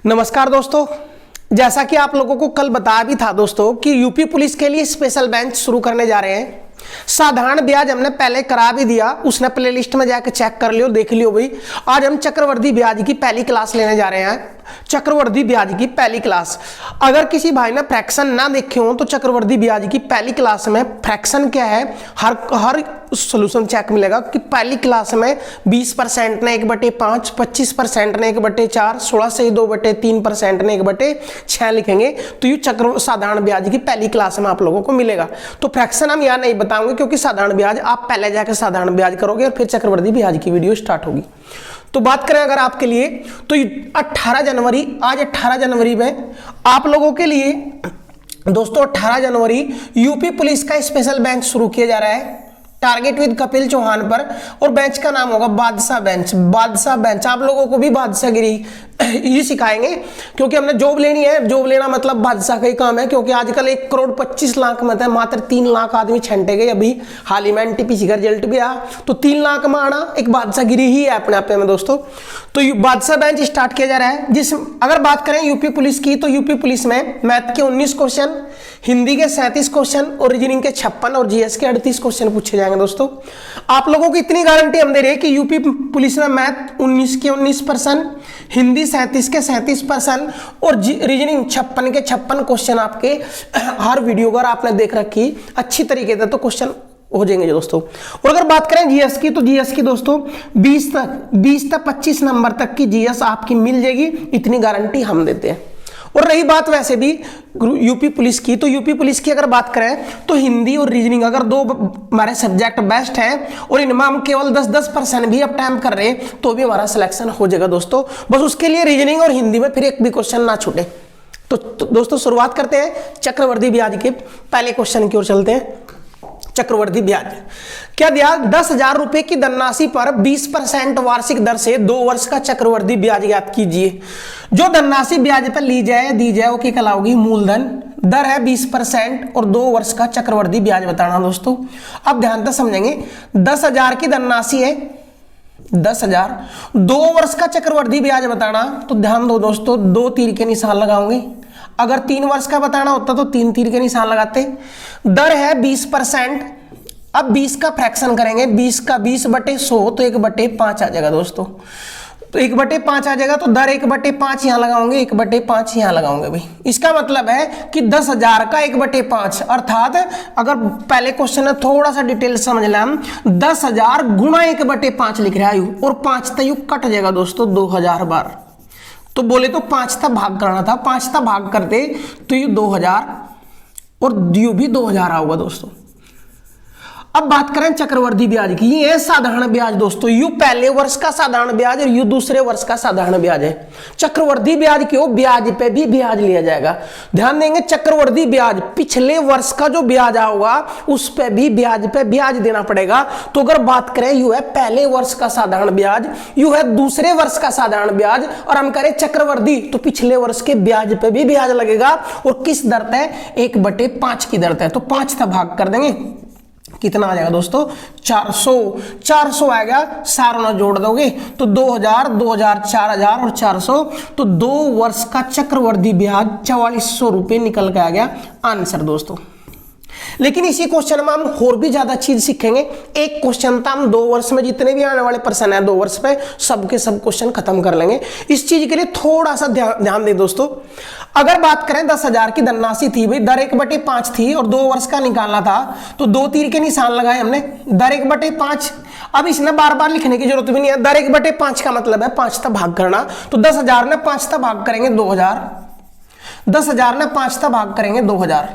नमस्कार दोस्तों, जैसा कि आप लोगों को कल बताया भी था दोस्तों कि यूपी पुलिस के लिए स्पेशल बेंच शुरू करने जा रहे हैं। साधारण ब्याज हमने पहले करा भी दिया, उसने प्लेलिस्ट में जाकर चेक कर लियो, देख लियो भाई। आज हम चक्रवर्ती ब्याज की पहली क्लास लेने जा रहे हैं। चक्रवर्ती ब्याज की पहली क्लास, अगर किसी भाई ने फ्रैक्शन ना देखे हो तो चक्रवर्ती ब्याज की पहली क्लास में फ्रैक्शन क्या है हर सोल्यूशन चेक मिलेगा कि पहली क्लास में 20% ने 1/5, 25% ने 1/4, 16 से 2/3% ने 1/6 लिखेंगे तो ये चक्र साधारण ब्याज की पहली क्लास में आप लोगों को मिलेगा। तो फ्रैक्शन हम यहाँ नहीं बताऊंगे क्योंकि साधारण ब्याज आप पहले जाकर साधारण ब्याज करोगे और फिर चक्रवर्ती ब्याज की वीडियो स्टार्ट होगी। तो बात करें अगर आपके लिए तो 18 जनवरी, आज 18 जनवरी में आप लोगों के लिए दोस्तों 18 जनवरी यूपी पुलिस का स्पेशल बेंच शुरू किया जा रहा है, टारगेट विद कपिल चौहान पर, और बेंच का नाम होगा बादशाह बेंच। बादशाह बेंच आप लोगों को भी बादशाहगिरी ये सिखाएंगे क्योंकि हमने जॉब लेनी है। जॉब लेना मतलब बादशाह का ही काम है, क्योंकि आजकल 1,25,00,000 मत है, मात्र 3 लाख आदमी छंटे गए। अभी हाल ही में एनटीपीसी का रिजल्ट भी आया तो 3 लाख में आना एक बादशाहगिरी ही है अपने आप में दोस्तों। तो बादशाह बेंच स्टार्ट किया जा रहा है, जिस अगर बात करें यूपी पुलिस की तो यूपी पुलिस में मैथ के 19 क्वेश्चन, हिंदी के 37 क्वेश्चन और रीजनिंग के 56 और जीएस के 38 क्वेश्चन पूछे जाएंगे दोस्तों। आप लोगों को इतनी गारंटी हम दे रहे हैं कि यूपी पुलिस में मैथ 19 के 19%, हिंदी 37 के 37% और रीजनिंग 56 के 56 क्वेश्चन आपके हर वीडियो अगर आपने देख रखी अच्छी तरीके से तो क्वेश्चन हो जाएंगे दोस्तों। और अगर बात करें जीएस की तो जीएस की दोस्तों 20 तक 25 नंबर तक की जीएस आपकी मिल जाएगी, इतनी गारंटी हम देते हैं। और रही बात वैसे भी यूपी पुलिस की तो यूपी पुलिस की अगर बात करें तो हिंदी और रीजनिंग अगर दो हमारे सब्जेक्ट बेस्ट हैं और इनमें हम केवल 10% भी अब टाइम कर रहे हैं तो भी हमारा सिलेक्शन हो जाएगा दोस्तों। बस उसके लिए रीजनिंग और हिंदी में फिर एक भी क्वेश्चन ना छूटे। तो दोस्तों शुरुआत करते हैं चक्रवर्ती ब्याज के पहले क्वेश्चन की ओर चलते हैं। चक्रवर्ती ब्याज क्या दिया? 10,000 रुपए की धनराशि पर 20% वार्षिक दर से 2 वर्ष का चक्रवर्ती ब्याज ज्ञात कीजिए। जो धनराशि ब्याज पर ली जाए दी जाए वो क्या कहलाओगी? मूलधन। दर है 20% और 2 वर्ष का चक्रवर्ती ब्याज बताना दोस्तों। अब ध्यान से समझेंगे, 10,000 की धनराशि है, 10,000, 2 वर्ष का चक्रवर्ती ब्याज बताना। तो ध्यान दो दोस्तों, 2 तीर के निशान लगाओगे। अगर 3 वर्ष का बताना होता तो 3 तीर के निशान लगाते। दर है 20%। अब 20 का फ्रैक्शन करेंगे, 20 का 20/100 तो 1/5 आ जाएगा दोस्तों। तो 1/5 आ जाएगा तो दर 1/5 यहां लगाओगे, 1/5 यहां लगाओगे भाई। इसका मतलब है कि 10,000 का 1/5 अर्थात अगर पहले क्वेश्चन में थोड़ा सा डिटेल समझ लें हम, 10,000 गुणा 1/5 लिख रहा है और 5 तक कट जाएगा दोस्तों 2,000 बार। तो बोले तो 5 तक भाग करना था, 5 तक भाग करते तो ये 2,000 और यू भी 2,000 आऊगा दोस्तों। अब बात करें चक्रवर्ती ब्याज की, ये साधारण ब्याज दोस्तों, यू पहले वर्ष का साधारण ब्याज और यू दूसरे वर्ष का साधारण ब्याज है। चक्रवर्ती ब्याज क्यों? ब्याज पे भी ब्याज लिया जाएगा। ध्यान देंगे, चक्रवर्ती ब्याज पिछले वर्ष का जो ब्याज होगा उस पे भी ब्याज पे ब्याज देना पड़ेगा। तो अगर बात करें यू है पहले वर्ष का साधारण ब्याज, यू है दूसरे वर्ष का साधारण ब्याज, और हम करें चक्रवर्ती तो पिछले वर्ष के ब्याज पे भी ब्याज लगेगा। और किस दर है? 1/5 की दर है। तो 5 तक भाग कर देंगे, कितना आ जाएगा दोस्तों? 400 आएगा। सारों ना जोड़ दोगे तो 2,000, 2,000, 4,000 और 400, तो 2 वर्ष का चक्रवर्ती ब्याज 4,400 रुपए निकल के आ गया आंसर दोस्तों। लेकिन इसी क्वेश्चन में हम और भी ज्यादा चीज सीखेंगे। एक क्वेश्चन था, हम 2 वर्ष में जितने भी आने वाले प्रश्न है 2 वर्ष पे सबके सब क्वेश्चन खत्म कर लेंगे। इस चीज के लिए थोड़ा सा ध्यान दें दोस्तों। अगर बात करें 10,000 की धनराशि थी भाई, दर 1/5 थी और 2 वर्ष का निकालना था तो 2 तीर के निशान लगाए हमने, दर 1/5। अब इसने बार बार लिखने की जरूरत भी नहीं है, दर 1/5 का मतलब है 5 तक भाग करना। तो 10,000 ने 5 तक भाग करेंगे 2,000, 10,000 ने 5 तक भाग करेंगे 2,000।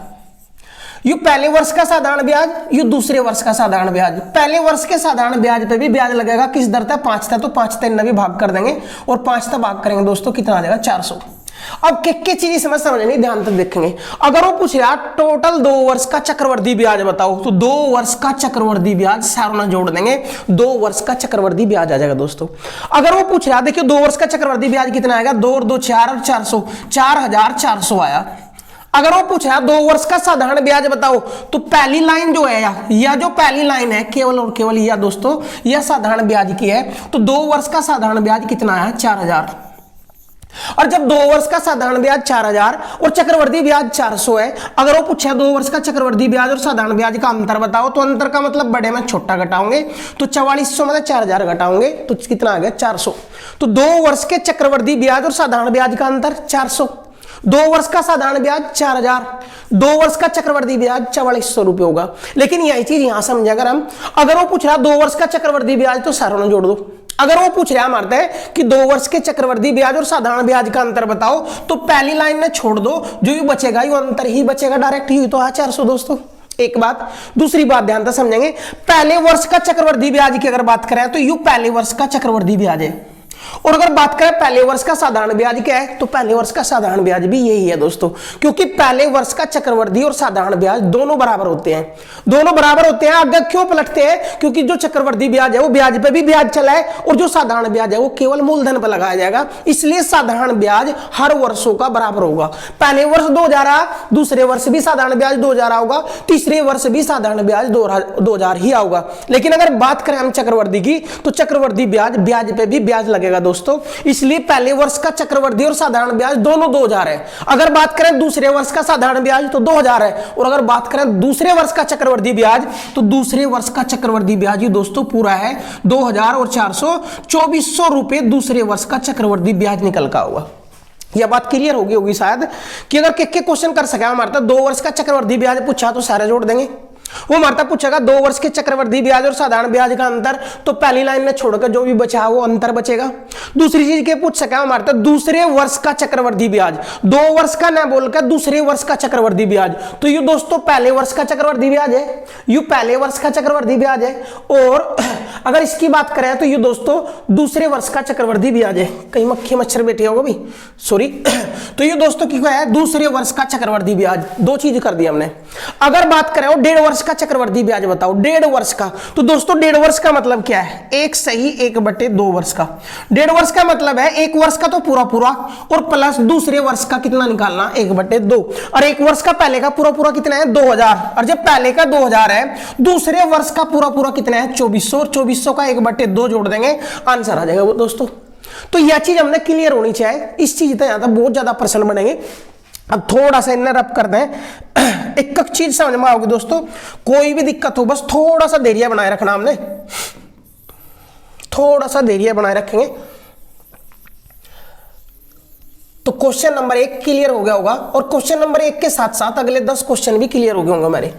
यू पहले वर्ष का साधारण ब्याज, यू दूसरे वर्ष का साधारण ब्याज। पहले वर्ष के साधारण ब्याज पे भी ब्याज लगेगा, किस दर तक? 5 तक। तो 5 तक भी भाग कर देंगे और 5 तक भाग करेंगे दोस्तों, कितना आ जाएगा? 400। अब क्या चीज इसमें समझनी, ध्यान तक देखेंगे। अगर वो पूछ रहा टोटल 2 वर्ष का चक्रवर्ती ब्याज बताओ तो 2 वर्ष का चक्रवर्ती ब्याज सारों ना जोड़ देंगे, 2 वर्ष का चक्रवर्ती ब्याज आ जाएगा दोस्तों। अगर वो पूछ रहा देखिए 2 वर्ष का चक्रवर्ती ब्याज कितना आएगा? 2 और 2 4 और 400, 4,400 आया। अगर वो पूछ रहा 2 वर्ष का साधारण ब्याज बताओ तो पहली लाइन जो है या जो पहली लाइन है केवल और केवल यह दोस्तों यह साधारण ब्याज की है। तो 2 वर्ष का साधारण ब्याज कितना है? 4,000। और जब 2 वर्ष का साधारण ब्याज 4000 और चक्रवर्ती ब्याज 400 है, अगर वो पूछा 2 वर्ष का चक्रवर्ती ब्याज और साधारण ब्याज का अंतर बताओ, तो अंतर का मतलब बड़े में छोटा घटाओगे, तो 4400 में 4000 घटाओगे तो कितना आ गया 400। तो 2 वर्ष के चक्रवर्ती ब्याज और साधारण ब्याज का अंतर 400, 2 वर्ष का साधारण ब्याज 4000, 2 वर्ष का चक्रवर्ती ब्याज 4400 रुपए होगा। लेकिन यही चीज यहां समझे, अगर वो पूछ रहा 2 वर्ष का चक्रवर्ती ब्याज तो सारों ने जोड़ दो। अगर वो पूछ रहा मारते हैं कि 2 वर्ष के चक्रवर्ती ब्याज और साधारण ब्याज का अंतर बताओ, तो पहली लाइन में छोड़ दो, जो भी बचेगा वो अंतर ही बचेगा, डायरेक्ट ही तो 400 दोस्तों। एक बात, दूसरी बात ध्यान से समझेंगे, पहले वर्ष का चक्रवर्ती ब्याज की अगर बात करें तो यू पहले वर्ष का चक्रवर्ती ब्याज है, और अगर बात करें पहले वर्ष का साधारण ब्याज क्या है, तो पहले वर्ष का साधारण ब्याज भी यही है दोस्तों, क्योंकि पहले वर्ष का चक्रवर्ती और साधारण ब्याज दोनों बराबर होते हैं, दोनों बराबर होते हैं। आगे क्यों पलटते हैं, क्योंकि जो चक्रवर्ती ब्याज है वो ब्याज पे भी ब्याज चला है, और जो साधारण ब्याज है वो केवल मूलधन पर लगाया जाएगा, इसलिए साधारण ब्याज हर वर्षों का बराबर होगा। पहले वर्ष 2000 आ, दूसरे वर्ष भी साधारण ब्याज 2000 आऊगा, तीसरे वर्ष भी साधारण ब्याज 2000 ही आऊगा। लेकिन अगर बात करें हम चक्रवर्ती की, तो चक्रवर्ती ब्याज पे भी ब्याज लगेगा दोस्तों, इसलिए पहले वर्ष का चक्रवर्ती और साधारण ब्याज दोनों 2000 है। अगर बात करें दूसरे वर्ष का साधारण ब्याज तो 2000 है, और अगर बात करें दूसरे वर्ष का चक्रवर्ती ब्याज, तो दूसरे वर्ष का चक्रवर्ती ब्याज ही दोस्तों पूरा है 2000 और 400, 2400 रुपए दूसरे वर्ष का चक्रवर्ती ब्याज निकल का होगा। यह बात क्लियर होगी शायद, कि अगर के क्वेश्चन कर सके हमारे 2 वर्ष का चक्रवर्ती ब्याज पूछा तो सारे जोड़ देंगे। वो मारता पूछेगा 2 वर्ष के चक्रवर्ती ब्याज और साधारण ब्याज का अंतर, तो पहली लाइन में छोड़कर जो भी बचा वो अंतर बचेगा। दूसरी चीज के पूछ सका मारता दूसरे वर्ष का चक्रवर्ती ब्याज, 2 वर्ष का ना बोलकर दूसरे वर्ष का चक्रवर्ती ब्याज, तो ये दोस्तों पहले वर्ष का चक्रवर्ती ब्याज है, यू पहले वर्ष का चक्रवर्ती ब्याज है। और अगर इसकी बात करें तो ये दोस्तों दूसरे वर्ष का चक्रवर्ती ब्याज है, कहीं मक्खी मच्छर बैठे होगा भी, सॉरी। तो ये दोस्तों क्या है, दूसरे वर्ष का चक्रवर्ती ब्याज, दो चीज कर दी हमने। अगर बात करें 1.5 वर्ष का चक्रवर्ती ब्याज बताओ, 1.5 वर्ष का, तो दोस्तों 1.5 वर्ष का मतलब क्या है, 1 सही 1/2 वर्ष का। 1.5 वर्ष का मतलब है 1 वर्ष का तो पूरा पूरा, और प्लस दूसरे वर्ष का कितना निकालना 1/2, और 1 वर्ष का पहले का पूरा पूरा कितना है 2000, और जब पहले का 2000 है दूसरे वर्ष का पूरा पूरा कितना है 2400, और 2400 का 1/2 जोड़ देंगे, आंसर आ जाएगा वो दोस्तों। तो यह चीज हमने क्लियर होनी चाहिए, इस चीज तक ज्यादा बहुत ज्यादा प्रश्न बनेंगे। अब थोड़ा सा इन्हें रब कर दें, एक चीज समझ में आओगी दोस्तों, कोई भी दिक्कत हो बस थोड़ा सा धैर्य बनाए रखना, हमने थोड़ा सा धैर्य बनाए रखेंगे तो क्वेश्चन नंबर 1 क्लियर हो गया होगा, और क्वेश्चन नंबर 1 के साथ साथ अगले 10 क्वेश्चन भी क्लियर हो गए होंगे हमारे।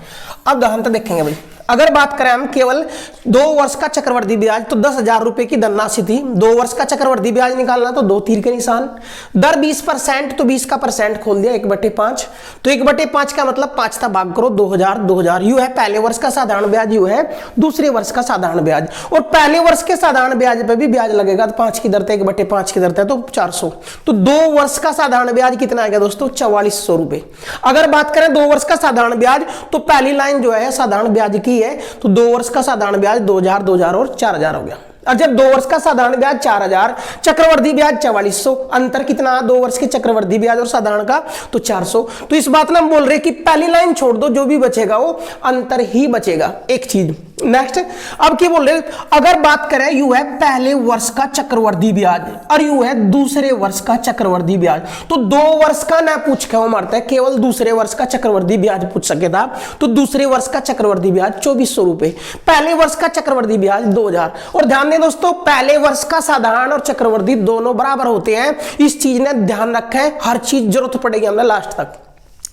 अब ध्यान से देखेंगे भाई, अगर बात करें हम केवल 2 वर्ष का चक्रवर्ती ब्याज, तो 10,000 रुपए की धनराशि थी, 2 वर्ष का चक्रवर्ती ब्याज निकालना तो 2 तीर के निशान, दर 20%, तो 20 का परसेंट खोल दिया 1/5, तो 1/5 का मतलब 5 का भाग करो 2000, 2000 यू है पहले वर्ष का साधारण ब्याज, यू है दूसरे वर्ष का साधारण ब्याज, और पहले वर्ष के साधारण ब्याज पे भी ब्याज लगेगा, तो 5 की दर 1/5 की दर तो 400, तो 2 वर्ष का साधारण ब्याज कितना आएगा दोस्तों 4400 रुपए। अगर बात करें 2 वर्ष का साधारण ब्याज, तो पहली लाइन जो है साधारण ब्याज की है, तो 2 वर्ष का साधारण ब्याज 2000, 2000 और 4000 हो गया। और जब 2 वर्ष का साधारण ब्याज 4000, चक्रवर्ती ब्याज 4400, अंतर कितना 2 वर्ष के चक्रवर्ती ब्याज और साधारण का, तो 400। तो इस बात में हम बोल रहे कि पहली लाइन छोड़ दो, जो भी बचेगा वो अंतर ही बचेगा। एक चीज नेक्स्ट, अब क्या बोल रहे, अगर बात करें यू है पहले वर्ष का चक्रवर्ती ब्याज और यू है दूसरे वर्ष का चक्रवर्ती ब्याज, तो 2 वर्ष का ना पूछ के वो मारता है, केवल दूसरे वर्ष का चक्रवर्ती ब्याज पूछ सके था, तो दूसरे वर्ष का चक्रवर्ती ब्याज 2400 रुपए, पहले वर्ष का चक्रवर्ती ब्याज 2000। और ध्यान दें दोस्तों, पहले वर्ष का साधारण और चक्रवर्ती दोनों बराबर होते हैं, इस चीज ने ध्यान रखा है, हर चीज जरूरत पड़ेगी हमें लास्ट तक।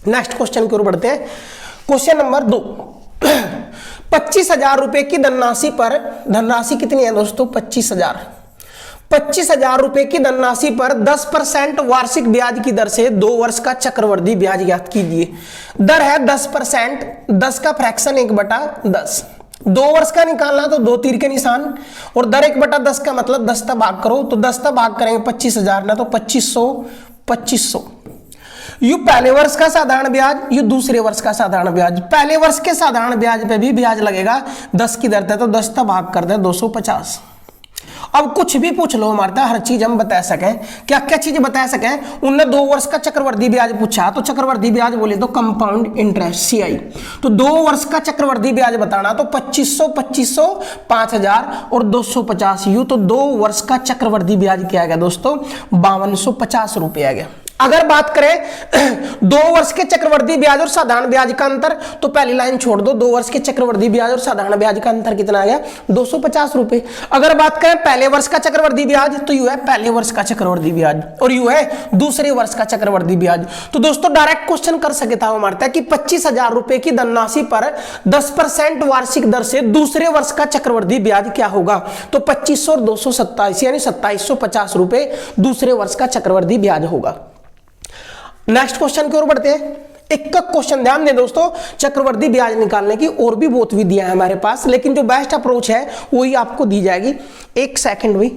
नेक्स्ट क्वेश्चन की ओर बढ़ते हैं, क्वेश्चन नंबर 2। 25,000 रुपए की धनराशि पर, धनराशि कितनी है दोस्तों 25,000, 25,000 रुपए की धनराशि पर 10% वार्षिक ब्याज की दर से 2 वर्ष का चक्रवर्ती ब्याज ज्ञात कीजिए। दर है 10%, 10 का फ्रैक्शन 1/10, 2 वर्ष का निकालना तो 2 तीर के निशान, और दर 1/10 का मतलब 10 का भाग करो, तो 10 का भाग करेंगे 25,000 ना, तो 2500, 2500। यू पहले वर्ष का साधारण ब्याज, यू दूसरे वर्ष का साधारण ब्याज, पहले वर्ष के साधारण ब्याज पे भी ब्याज लगेगा 10 की दर है, तो 10 का भाग कर दे 250, अब कुछ भी पूछ लो हमारे हर चीज हम बता सकें, क्या क्या चीज बता सकें। उनने 2 वर्ष का चक्रवर्ती ब्याज पूछा, तो चक्रवर्ती ब्याज बोले तो कंपाउंड इंटरेस्ट CI। तो 2 वर्ष का चक्रवर्ती ब्याज बताना तो 2500 2500 5000 और 250 यू। तो 2 वर्ष का चक्रवर्ती ब्याज क्या आ गया दोस्तों, 5250 रुपये आ गया। अगर बात करें 2 वर्ष के चक्रवर्ती ब्याज और साधारण ब्याज का अंतर, तो पहली लाइन छोड़ दो, 2 वर्ष के चक्रवर्ती ब्याज और साधारण ब्याज का अंतर कितना आ गया, 250 रुपए। अगर बात करें पहले वर्ष का चक्रवर्ती ब्याज, तो यू है पहले वर्ष का चक्रवर्ती ब्याज और यू है दूसरे वर्ष का चक्रवर्ती ब्याज। तो दोस्तों डायरेक्ट क्वेश्चन कर सके था हमारे कि 25,000 रुपए की धनराशि पर 10% वार्षिक दर से दूसरे वर्ष का चक्रवर्ती ब्याज क्या होगा। तो 2500 और 227 यानी 2750 रुपए दूसरे वर्ष का चक्रवर्ती ब्याज होगा। नेक्स्ट क्वेश्चन की ओर बढ़ते हैं। एक का क्वेश्चन ध्यान दें दोस्तों, चक्रवर्ती ब्याज निकालने की और भी बहुत विधियां हैं हमारे पास, लेकिन जो बेस्ट अप्रोच है वही आपको दी जाएगी। एक सेकंड भी,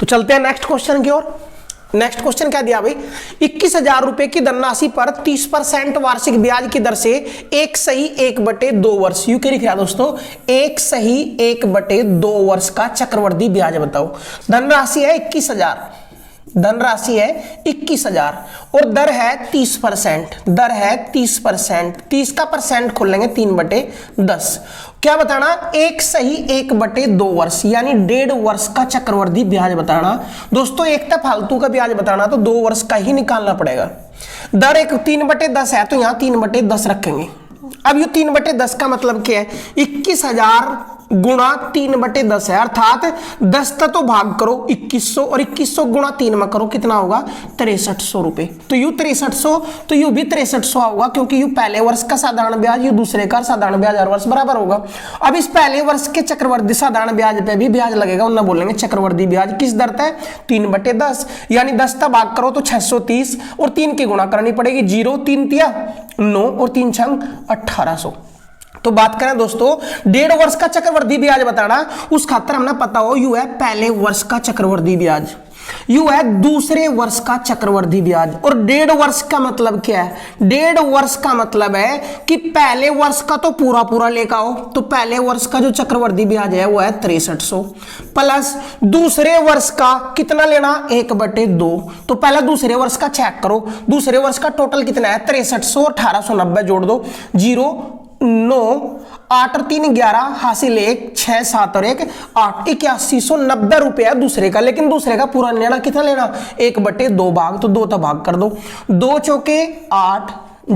तो चलते हैं नेक्स्ट क्वेश्चन की ओर। नेक्स्ट क्वेश्चन क्या दिया भाई, 21,000 रुपए की धनराशि पर 30% वार्षिक ब्याज की दर से 1/1/2 वर्ष, यू क्या लिखा दोस्तों, 1/1/2 वर्ष का चक्रवर्ती ब्याज बताओ। धनराशि है 21,000, धनराशि है 21,000 और दर है 30%, दर है 30%, 30 का परसेंट खोल लेंगे 3/10। क्या बताना, 1/1/2 वर्ष यानी 1.5 वर्ष का चक्रवर्ती ब्याज बताना। दोस्तों एक तो फालतू का ब्याज बताना तो 2 वर्ष का ही निकालना पड़ेगा। दर एक 3/10 है तो यहां 3/10 रखेंगे। अब ये 3/10 का मतलब क्या है, 21,000 गुणा 3/10 है, अर्थात 10 तो भाग करो 2100 और 2100 गुणा 3 में करो, कितना होगा 6300 रुपए। तो यू 6300, तो यू भी 6300 होगा, क्योंकि यू पहले वर्ष का साधारण ब्याज, यू दूसरे का साधारण ब्याज हर वर्ष बराबर होगा। अब इस पहले वर्ष के चक्रवर्ती साधारण ब्याज पे भी ब्याज लगेगा, उन्हें बोलेंगे चक्रवर्ती ब्याज। किस दर है, 3/10 यानी 10 का भाग करो तो 630 और 3 की गुणा करनी पड़ेगी, 0 3 तिया 9 और 3 छंग 1800। तो बात करें दोस्तों 1.5 वर्ष का चक्रवर्ती ब्याज बताना, उस खातर हमने पता हो यू है पहले वर्ष का चक्रवर्ती ब्याज, यू है दूसरे वर्ष का चक्रवर्ती ब्याज। और 1.5 वर्ष का मतलब क्या है, 1.5 वर्ष का मतलब है कि पहले वर्ष का तो पूरा पूरा लेकर आओ, तो पहले वर्ष का जो चक्रवर्ती ब्याज है वो है 6300 प्लस दूसरे वर्ष का कितना लेना 1/2। तो पहले दूसरे वर्ष का चेक करो, दूसरे वर्ष का टोटल कितना है 6300, 1890 जोड़ दो, 0 9 8 और 3 11 हासिल 1 6 7 और 1 8, 8190 रुपया दूसरे का। लेकिन दूसरे का पूरा लेना कितना लेना 1/2 भाग, तो 2 भाग कर दो, 2 चौके 8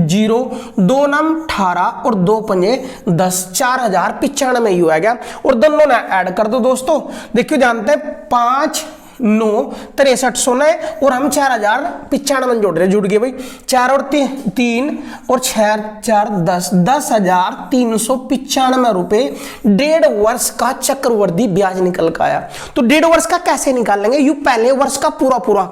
0 2 नम 18 और 2 पंजे 10, 4095 यू आ गया। और दोनों ने ऐड कर दो दोस्तों, देखियो जानते हैं 5 9 6300 ने और हम 4095 जोड़ रहे, जुड़ गए भाई 4 और 3 और 6 4 10, 10,395 रुपए 1.5 वर्ष का चक्रवर्ती ब्याज निकल का आया। तो 1.5 वर्ष का कैसे निकालेंगे, यू पहले वर्ष का पूरा पूरा,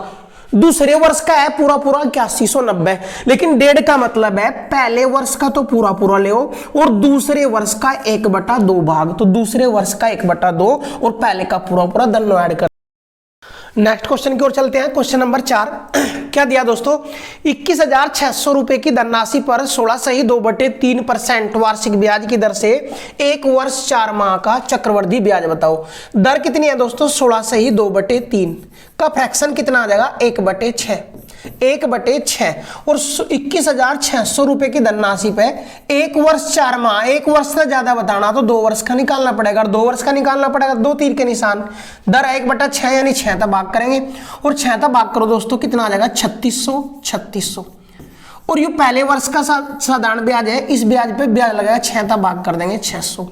दूसरे वर्ष का है पूरा पूरा 8190, लेकिन 1.5 का मतलब है पहले वर्ष का तो पूरा पूरा ले और दूसरे वर्ष का 1/2 भाग, तो दूसरे वर्ष का 1/2 और पहले का पूरा पूरा दोनों ऐड कर। नेक्स्ट क्वेश्चन की ओर चलते हैं। क्वेश्चन नंबर 4 क्या दिया दोस्तों, 21,600 रुपए की धनराशि पर 16/2/3% वार्षिक ब्याज की दर से 1 वर्ष 4 माह का चक्रवर्ती ब्याज बताओ। दर कितनी है दोस्तों 16/2/3 का फ्रैक्शन कितना आ जाएगा 1/6, 1/6 और 21,600 रुपए की धनराशि पे 1 वर्ष 4 माह, 1 वर्ष से ज्यादा बताना तो 2 वर्ष का निकालना पड़ेगा, और 2 वर्ष का निकालना पड़ेगा 2 तीर के निशान, दर 1/6 यानी 6 तक भाग करेंगे और 6 तक भाग करो दोस्तों कितना आ जाएगा 3600। और ये पहले वर्ष का साधारण ब्याज है, इस ब्याज पे ब्याज लगेगा 6 तक भाग कर देंगे 600।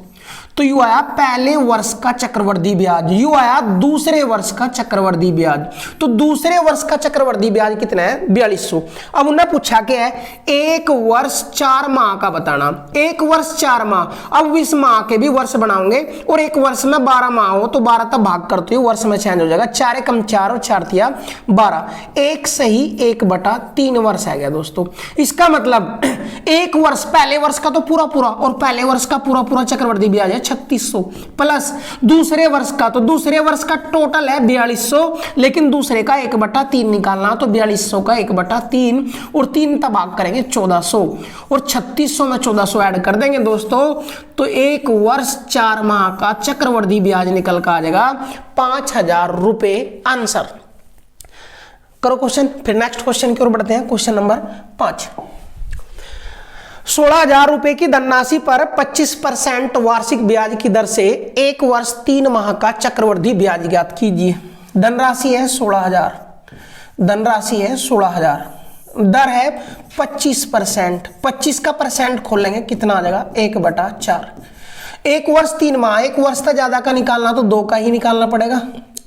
तो यू आया पहले वर्ष का चक्रवर्ती ब्याज, यू आया दूसरे वर्ष का चक्रवर्ती ब्याज। तो दूसरे वर्ष का चक्रवर्ती ब्याज कितना है 4200। अब उन्हें पूछा क्या है 1 वर्ष 4 माह का बताना, 1 वर्ष 4 माह। अब इस माह के भी वर्ष बनाओगे और 1 वर्ष में 12 माह हो तो 12 तक भाग करते हो वर्ष में चेंज हो जाएगा, 4 कम 4 और 4 तिया 12, 1 सही 1/3 वर्ष आ गया दोस्तों। इसका मतलब 1 वर्ष पहले वर्ष का तो पूरा पूरा और पहले वर्ष का पूरा पूरा चक्रवर्ती ब्याज है 3600 प्लस दूसरे वर्ष का, तो दूसरे वर्ष का टोटल है 4200, लेकिन दूसरे का 1/3 निकालना, तो 4200 का 1/3 और 3 तब भाग करेंगे 1400 और 3600 में 1400 ऐड कर देंगे दोस्तों, तो एक वर्ष 4 माह का चक्रवृद्धि ब्याज निकल कर आ जाएगा 5000 रुपए आंसर। करो क्वेश्चन, फिर नेक्स्ट क्वेश्चन की ओर बढ़ते हैं। क्वेश्चन नंबर 5, 16,000 रुपए की धनराशि पर 25% वार्षिक ब्याज की दर से एक वर्ष 3 माह का चक्रवृद्धि ब्याज ज्ञात कीजिए। धनराशि है 16,000, धनराशि है 16,000, दर है 25%, 25 का परसेंट खोलेंगे कितना आ जाएगा 1/4। एक वर्ष 3 माह, एक वर्ष से ज्यादा का निकालना तो 2 का ही निकालना पड़ेगा,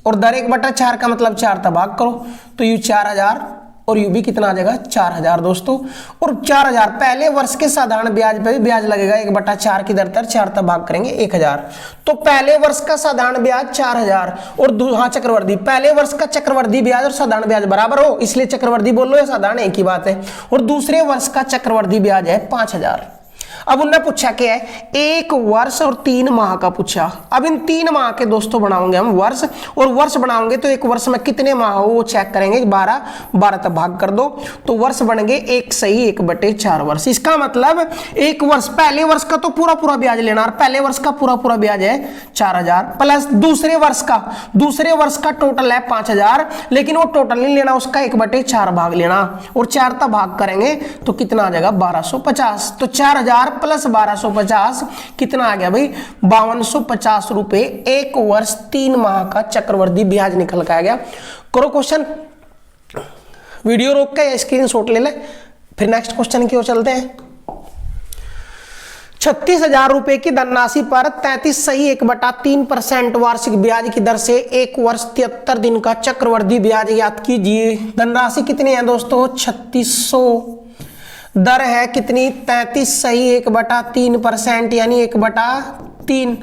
और दर 1/4 का मतलब 4 तक भाग करो, तो यू 4000 और यू भी कितना आ जाएगा 4000 दोस्तों। और 4000 पहले वर्ष के साधारण ब्याज पे भी ब्याज लगेगा 1/4 की दर पर, 4 तक भाग करेंगे 1000, तो पहले वर्ष का साधारण ब्याज 4000 और हाँ चक्रवर्ती, पहले वर्ष का चक्रवर्ती ब्याज और साधारण ब्याज बराबर हो, इसलिए चक्रवर्ती बोल लो या साधारण एक ही बात है, और दूसरे वर्ष का चक्रवर्ती ब्याज है 5000। अब उन्होंने पूछा क्या है, एक वर्ष और 3 माह का पूछा। अब इन 3 माह के दोस्तों बनाओगे हम वर्ष, और वर्ष बनाओगे तो एक वर्ष में कितने माह हो वो चेक करेंगे, 12 तक भाग कर दो, तो वर्ष बन गए 1 सही 1/4 वर्ष। इसका मतलब एक वर्ष, पहले वर्ष का तो पूरा ब्याज लेना, और पहले वर्ष का पूरा ब्याज है 4000 प्लस दूसरे वर्ष का टोटल है 5000, लेकिन वो टोटल नहीं लेना, उसका 1/4 भाग लेना, और 4 तक भाग करेंगे तो कितना आ जाएगा 1250। तो 4000 प्लस 1250 कितना आ गया भाई 5250 रुपए एक वर्ष 3 माह का चक्रवृद्धि ब्याज निकल के आ गया। करो क्वेश्चन, वीडियो रोक के स्क्रीनशॉट ले ले, फिर नेक्स्ट क्वेश्चन की ओर चलते हैं। 36,000 रुपए की धनराशि पर 33 सही 1/3% वार्षिक ब्याज की दर से एक वर्ष 73 दिन का चक्रवृद्धि ब्याज ज्ञात कीजिए। धनराशि कितनी है दोस्तों 3600, दर है कितनी 33 सही 1/3% यानी 1/3।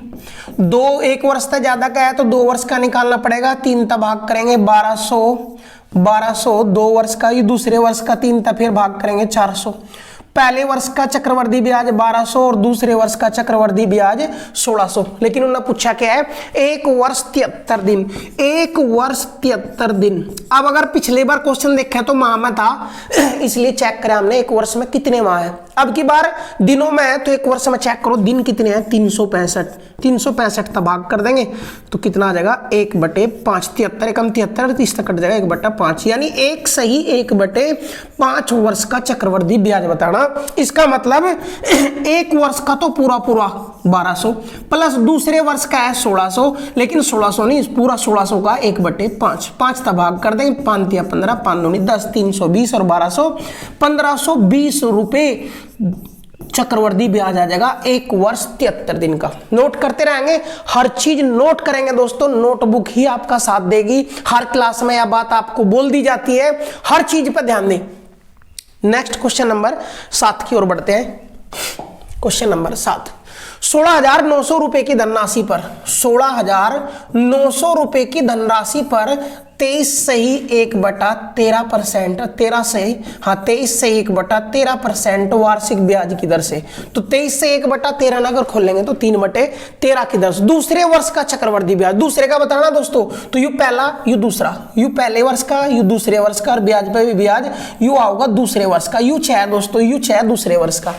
एक वर्ष से ज्यादा का है तो 2 वर्ष का निकालना पड़ेगा, 3 तक भाग करेंगे 1200 2 वर्ष का, ये दूसरे वर्ष का 3 तक फिर भाग करेंगे 400। पहले वर्ष का चक्रवृद्धि ब्याज 1200 और दूसरे वर्ष का चक्रवृद्धि ब्याज 1600, लेकिन उन्होंने पूछा क्या है एक वर्ष 73 दिन, एक वर्ष 73 दिन। अब अगर पिछले बार क्वेश्चन देखा तो माह में था, इसलिए चेक करें हमने एक वर्ष में कितने माह है। अब की बार दिनों में है तो एक वर्ष में चेक करो दिन कितने हैं 365 तक भाग कर देंगे तो कितना आ जाएगा 1/5, 73 एकम 73 30 तक कट जाएगा 1/5, यानी एक सही 1/5 वर्ष का चक्रवृद्धि ब्याज बताना। इसका मतलब एक वर्ष का तो पूरा 1200 प्लस दूसरे वर्ष का है 1600, लेकिन 1600 नहीं, पूरा 1600 का 1/5, 5 तक भाग कर देंगे, 5 या 15, 5 दूनी 10, 320 और 1200 1520 रुपए चक्रवृद्धि ब्याज आ जाएगा एक वर्ष 73 दिन का। नोट करते रहेंगे, हर चीज नोट करेंगे दोस्तों, नोटबुक ही आपका साथ देगी। हर क्लास में यह बात आपको बोल दी जाती है, हर चीज पर ध्यान दें। नेक्स्ट क्वेश्चन नंबर 7 की ओर बढ़ते हैं। क्वेश्चन नंबर 7, 16,900 रुपए की धनराशि पर 16,900 रुपए की धनराशि पर 23 सही 1/13%, 13 सही हाँ 23 सही 1/13% वार्षिक ब्याज की दर से, तो 23 से 1/13 ना अगर खोलेंगे तो 3/13 की दर से दूसरे वर्ष का चक्रवृद्धि ब्याज, दूसरे का बताना दोस्तों, तो यू पहला यू दूसरा, यू पहले वर्ष का यू दूसरे वर्ष का, और ब्याज पे भी ब्याज यू आओगा दूसरे वर्ष का, यू 6 दोस्तों, यू 6 दूसरे वर्ष का।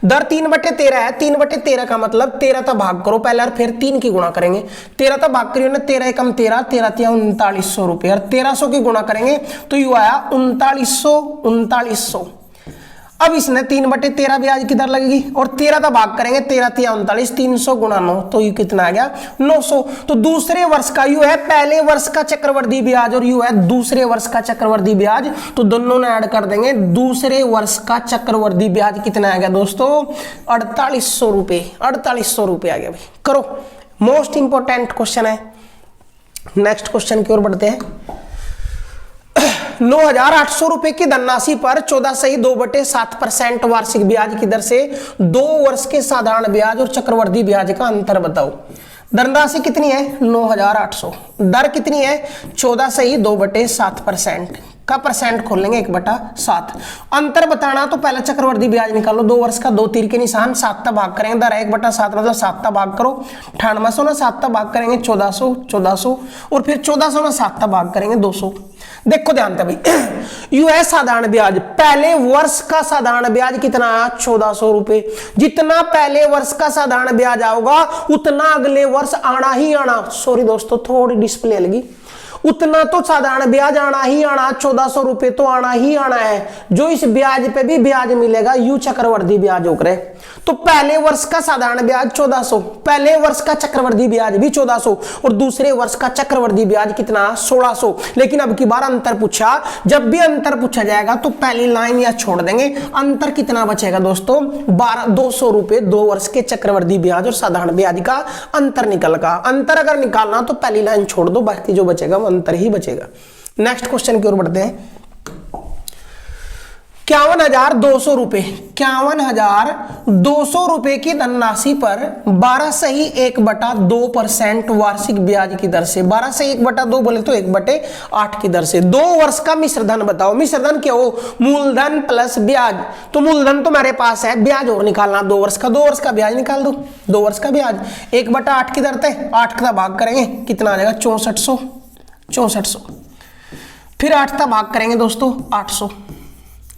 दर 3/13 है, 3/13 का मतलब 13 तक भाग करो पहले और फिर 3 की गुणा करेंगे, 13 तक भाग करिए ना, 13 एकम 13, 13 3900 रुपए, और 1300 की गुणा करेंगे तो यू आया 3900। अब इसने 3/13 ब्याज की दर लगेगी, और 13 तक भाग करेंगे, 13 39, 300 गुणा 9, तो यू कितना आ गया 900। तो दूसरे वर्ष का यू है पहले वर्ष का चक्रवृद्धि ब्याज और यू है दूसरे वर्ष का चक्रवृद्धि ब्याज, तो दोनों ने ऐड कर देंगे। दूसरे वर्ष का चक्रवृद्धि ब्याज कितना आ गया दोस्तों 4800 रुपए, 4800 रुपए आ गया भाई। करो, मोस्ट इंपॉर्टेंट क्वेश्चन है। नेक्स्ट क्वेश्चन की ओर बढ़ते हैं। 9,800 रुपए की धनराशि पर 14 सही 2/7% वार्षिक ब्याज की दर से 2 वर्ष के साधारण ब्याज और चक्रवृद्धि ब्याज का अंतर बताओ। धनराशि कितनी है 9,800, दर कितनी है 14 सही 2/7%, का परसेंट खोल लेंगे 1/7। अंतर बताना तो पहले चक्रवर्ती ब्याज निकालो, 2 वर्ष का, 2 तीर के निशान, 7 भाग करेंगे, दर 1/7 मतलब 7 भाग करो, 9800 ना 7 भाग करेंगे 1400 और फिर 1400 ना 7 भाग करेंगे 200। देखो ध्यान से भाई, यूएस साधारण ब्याज पहले वर्ष का साधारण ब्याज कितना आया 1400 रुपए। जितना पहले वर्ष का साधारण ब्याज आओगा उतना अगले वर्ष आना ही आना, सॉरी दोस्तों थोड़ी डिस्प्ले लगी, उतना तो साधारण ब्याज आना ही आना, 1400 रुपए तो आना ही आना है। जो इस ब्याज पे भी ब्याज मिलेगा यू चक्रवर्ती ब्याज होकर है। तो पहले वर्ष का साधारण ब्याज 1400, पहले वर्ष का चक्रवर्ती ब्याज भी 1400 और दूसरे वर्ष का चक्रवर्ती ब्याज कितना 1600। लेकिन अब की बार अंतर पूछा, जब भी अंतर पूछा जाएगा तो पहली लाइन या छोड़ देंगे। अंतर कितना बचेगा दोस्तों 200 रुपए 2 वर्ष के चक्रवर्ती ब्याज और साधारण ब्याज का अंतर निकल का। अंतर अगर निकालना तो पहली लाइन छोड़ दो, बाकी जो बचेगा वो अंतर ही बचेगा। नेक्स्ट क्वेश्चन की ओर बढ़ते हैं। 51,200 रुपए, 51,200 रुपए की धनराशि पर 12 सही 1/2% वार्षिक ब्याज की दर से, 12 से 1/2 बोले तो 1/8 की दर से 2 वर्ष का मिश्र धन बताओ। मिश्र धन क्या हो, मूलधन प्लस ब्याज। तो मूलधन तो मेरे पास है, ब्याज और निकालना 2 वर्ष का, 2 वर्ष का ब्याज निकाल दो, 2 वर्ष का ब्याज 1/8 की दर से 8 का भाग करेंगे कितना आ जाएगा 6400। फिर 8 का भाग करेंगे दोस्तों 800।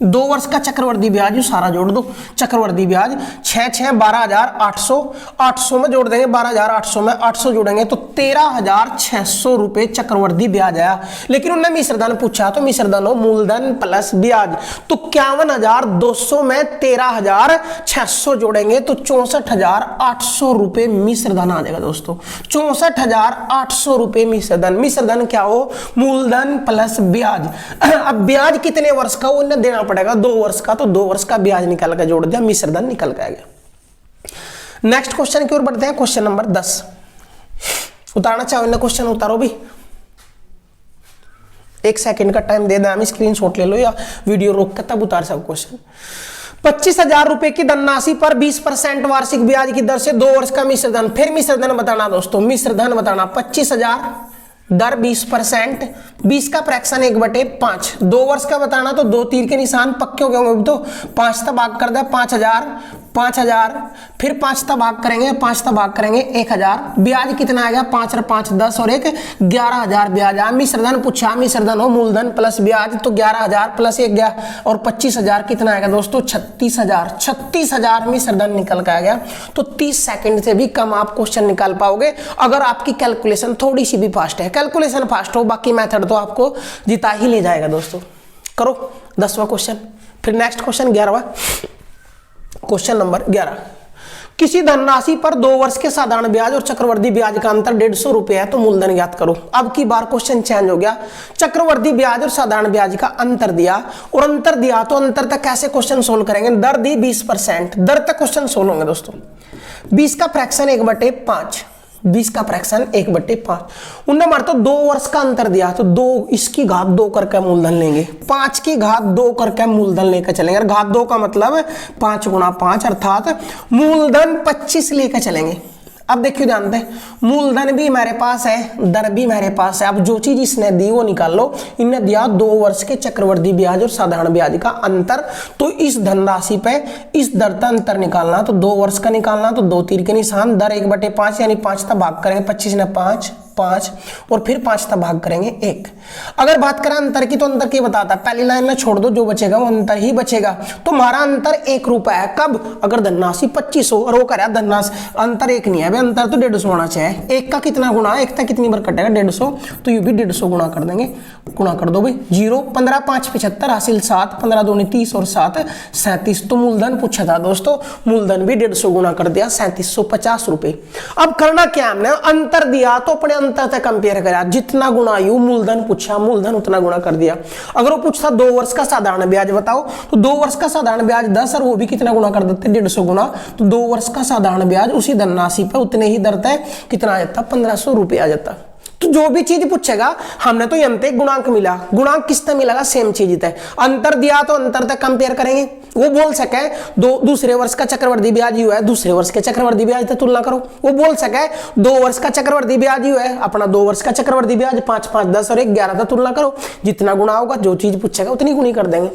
2 वर्ष का चक्रवर्ती ब्याज सारा जोड़ दो, चक्रवर्ती ब्याज 6 12,800, 800 में जोड़ देंगे 12,800 में 800 जोड़ेंगे तो 13,600 रुपए चक्रवर्ती ब्याज आया। लेकिन उन्होंने मिश्र धन पूछा तो मिश्र धन हो मूलधन प्लस ब्याज, तो 51,200 में 13,600 जोड़ेंगे तो 64,800 रुपए मिश्र धन आ जाएगा दोस्तों, 64,800 रुपए मिश्र धन। मिश्र धन क्या हो, मूलधन प्लस ब्याज। अब ब्याज कितने वर्ष का वो उन्हें देना पड़ेगा 2 वर्ष का, तो 2 वर्ष का ब्याज निकाल कर जोड़ दिया, मिश्र धन निकल के आ गया। नेक्स्ट क्वेश्चन की ओर बढ़ते हैं। क्वेश्चन नंबर 10 उतारना चाहो ना, क्वेश्चन उतारो भी, 1 सेकंड का टाइम दे दें, स्क्रीनशॉट ले लो या वीडियो रोक कर तब उतार सको क्वेश्चन। 25,000 रुपए की धनराशि पर 20% वार्षिक ब्याज की दर से 2 वर्ष का मिश्र धन। फिर मिश्र धन बताना दोस्तों, मिश्र धन बताना 25,000 दर 20%, 20 का फ्रैक्शन 1/5, 2 वर्ष का बताना तो 2 तीर के निशान पक्के हो गए, तो 5 का भाग कर दे 5,000, फिर 5 का भाग करेंगे 5 का भाग करेंगे 1,000। ब्याज कितना आएगा 5 और 5 10 और 1 11,000 ब्याज आया। मिश्र धन पूछा, मिश्र धन हो मूलधन प्लस ब्याज, तो 11,000 प्लस 1 गया और 25,000 कितना आएगा दोस्तों 36,000 मिश्र धन निकल के आ गया। तो 30 सेकंड से भी कम आप क्वेश्चन निकाल पाओगे अगर आपकी कैलकुलेशन थोड़ी सी भी फास्ट है। कैलकुलेशन फास्ट हो, बाकी मेथड तो आपको जिता ही ले जाएगा दोस्तों। करो 10वां क्वेश्चन, फिर नेक्स्ट क्वेश्चन 11वां। क्वेश्चन नंबर 11, किसी धनराशि पर 2 वर्ष के साधारण ब्याज और चक्रवर्ती ब्याज का अंतर 150 रुपए है तो मूलधन ज्ञात करो। अब की बार क्वेश्चन चेंज हो गया, चक्रवर्ती ब्याज और साधारण ब्याज का अंतर दिया और अंतर दिया तो अंतर तक कैसे क्वेश्चन सोल्व करेंगे। दर दी 20%, दर तक क्वेश्चन सोल्व होंगे दोस्तों। 20 का फ्रैक्शन 1/5, 20 का फ्रैक्शन 1/5। उन्होंने मारता 2 वर्ष का अंतर दिया तो 2 इसकी घात 2 करके मूलधन लेंगे, 5 की घात 2 करके मूलधन लेकर चलेंगे। और घात 2 का मतलब 5 × 5 अर्थात मूलधन 25 लेकर चलेंगे। अब देखियो जानते हैं, मूलधन भी मेरे पास है, दर भी मेरे पास है। अब जो चीज इसने दी वो निकाल लो। इन्हें दिया 2 वर्ष के चक्रवर्ती ब्याज और साधारण ब्याज का अंतर, तो इस धनराशि पे इस दर का अंतर निकालना तो 2 वर्ष का निकालना तो 2 तीर के निशान, दर 1/5 यानी 5 का भाग करेंगे 25 ने 5 और फिर 5 का भाग करेंगे 1। अगर बात करें अंतर की तो अंतर की बताता, पहली लाइन में छोड़ दो, जो बचेगा वो अंतर ही बचेगा। तो हमारा अंतर 1 रुपया है। कब, अगर धनराशि 25 हो और वो करे धनराशि अंतर 1 नहीं है, अंतर तो 150 होना चाहिए। 1 का कितना गुणा, 1 का कितनी बार कटेगा 150, तो ये भी 150 गुणा कर देंगे। गुणा कर दो भाई, 0 15 5 75 हासिल 7, 15 दूनी 30 और 7 37। तो मूलधन पूछा था दोस्तों, मूलधन भी 150 गुणा कर दिया 3750 रुपए। अब करना क्या हमने, अंतर दिया तो अपने अंतर से कंपेयर करा, जितना गुणा यू मूलधन पूछा मूलधन उतना गुणा कर दिया। अगर वो पूछता 2 वर्ष का साधारण ब्याज बताओ तो 2 वर्ष का साधारण ब्याज 10 और वो भी कितना गुणा कर देते 150 गुणा, तो 2 वर्ष का साधारण ब्याज उसी धनराशि पर उतने ही दर तय कितना आ जाता 1500 रुपये आ जाता। तो जो भी चीज पूछेगा, हमने तो यंत्र गुणांक मिला, गुणांक किससे मिलेगा, सेम चीज है। अंतर दिया तो अंतर तक कंपेयर करेंगे। वो बोल सके दूसरे वर्ष का चक्रवर्ती ब्याज यू है, दूसरे वर्ष के चक्रवर्ती ब्याज से तुलना करो। वो बोल सके 2 वर्ष का चक्रवर्ती ब्याज यू है, अपना 2 वर्ष का चक्रवर्ती ब्याज 5, 5, 10 और 11 से तुलना करो। जितना गुणा होगा, जो चीज पूछेगा उतनी गुणी कर देंगे।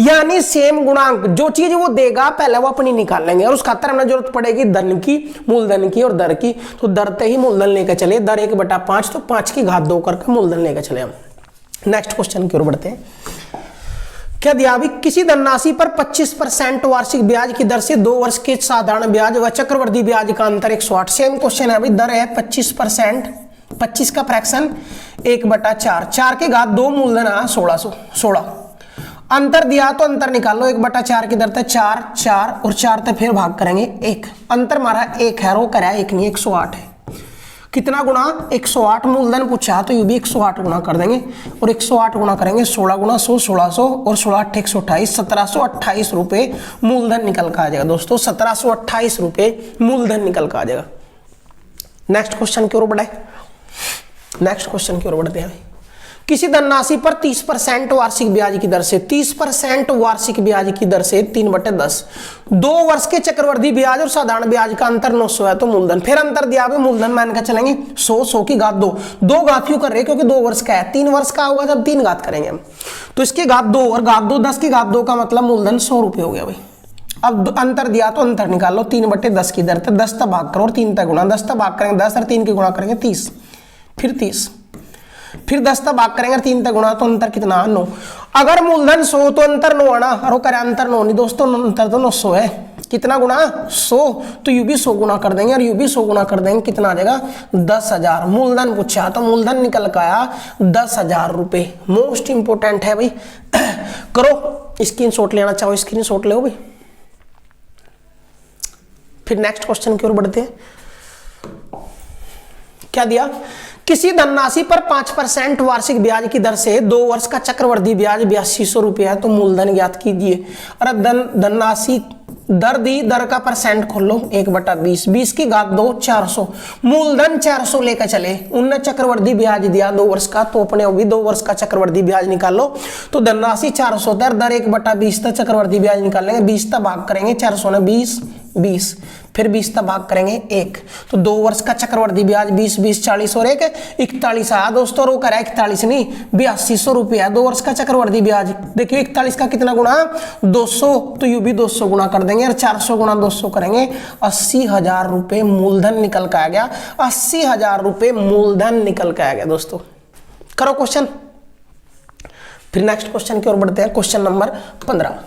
यानी सेम गुणांक, जो चीज वो देगा पहले वो अपनी निकाल लेंगे, और उस खातर हमें जरूरत पड़ेगी धन की, मूलधन की और दर की। तो दर ते ही मूलधन लेकर चले, दर 1/5, तो 5 की घात 2 करके मूलधन लेकर चले हम। नेक्स्ट क्वेश्चन की ओर बढ़ते हैं। क्या दिया अभी, किसी धनराशि पर 25% वार्षिक ब्याज की दर से 2 वर्ष के साधारण ब्याज व चक्रवृद्धि ब्याज का अंतर 108। सेम क्वेश्चन है अभी, दर है 25%, 25 का फ्रैक्शन 1/4, 4 की घात 2 मूलधन है 1616। अंतर दिया तो अंतर निकाल लो, 1/4 की दर है 4, 4 और 4 तो फिर भाग करेंगे 1। अंतर हमारा 1 है, रो करा 1 नहीं 108 है। कितना गुना, 108 मूलधन पूछा तो ये भी 108 गुना कर देंगे, और 108 गुना करेंगे 16 गुना 100, 1600 और 16 8 128, 1728 रुपए मूलधन निकल कर आ जाएगा दोस्तों। 1728 रुपए मूलधन निकल कर आ जाएगा। नेक्स्ट क्वेश्चन की ओर बढ़े, नेक्स्ट क्वेश्चन की ओर बढ़ते हैं। किसी धनराशि पर 30% वार्षिक ब्याज की दर से, 30% वार्षिक ब्याज की दर से 3/10, 2 वर्ष के चक्रवृद्धि ब्याज और साधारण ब्याज का अंतर 900 है, तो मूलधन, फिर अंतर दिया भी मूलधन मान कर चलेंगे 100, 100 की घात 2, 2 घात क्यों कर रहे हैं, क्योंकि 2 वर्ष का है, 3 वर्ष का होगा जब 3 घात करेंगे हम, तो इसकी घात 2 और घात 2 10 की घात 2 का मतलब मूलधन 100 रुपये हो गया भाई। अब अंतर दिया तो अंतर निकाल लो, 3/10 की दर, 10 तक भाग करो और 3 तक गुणा, 10 तक भाग करेंगे 10 और 3 की गुणा करेंगे 30, फिर 30, फिर 10 तक भाग करेंगे 3 तक गुणा, तो अंतर कितना 9। अगर मूलधन 100 तो अंतर 9 आना, और करे अंतर 9 नहीं दोस्तों, अंतर तो 900 है। कितना गुणा 100, तो यू भी 100 गुना कर देंगे और यू भी 100 गुना कर देंगे, कितना आ जाएगा 10,000। मूलधन पूछा तो मूलधन निकल कर आया 10,000 रुपये। मोस्ट इंपोर्टेंट है भाई, करो स्क्रीनशॉट लेना चाहो स्क्रीनशॉट लो भाई। फिर नेक्स्ट क्वेश्चन की ओर बढ़ते हैं। क्या दिया, किसी धनराशि पर 5% वार्षिक ब्याज की दर से 2 वर्ष का चक्रवृद्धि ब्याज 8200 रुपया है, तो मूलधन ज्ञात कीजिए। अरे धनराशि दर दी, दर का परसेंट खोल लो 1/20, 20 की घात 2 400, मूलधन 400 लेकर चले। उनने चक्रवृद्धि ब्याज दिया 2 वर्ष का, तो अपने भी 2 वर्ष का चक्रवृद्धि ब्याज निकाल लो। तो धनराशि 400 दर 1/20 तक चक्रवृद्धि ब्याज निकाल लेंगे, 20 तक भाग करेंगे 400 ने 20, 20 फिर 20 तक भाग करेंगे 1, तो 2 वर्ष का चक्रवृद्धि ब्याज 20, 20 40 और 1 41 आया दोस्तों। रो करा 41 नहीं 8200 रुपया 2 वर्ष का चक्रवृद्धि ब्याज। देखिए 41 का कितना गुना 200, तो यू भी 200 गुना कर देंगे और 400 गुना 200 करेंगे, 80,000 रुपये मूलधन निकल कर आ गया। 80,000 रुपये मूलधन निकल कर आ गया दोस्तों। करो क्वेश्चन। फिर नेक्स्ट क्वेश्चन की ओर बढ़ते हैं। Question number 15।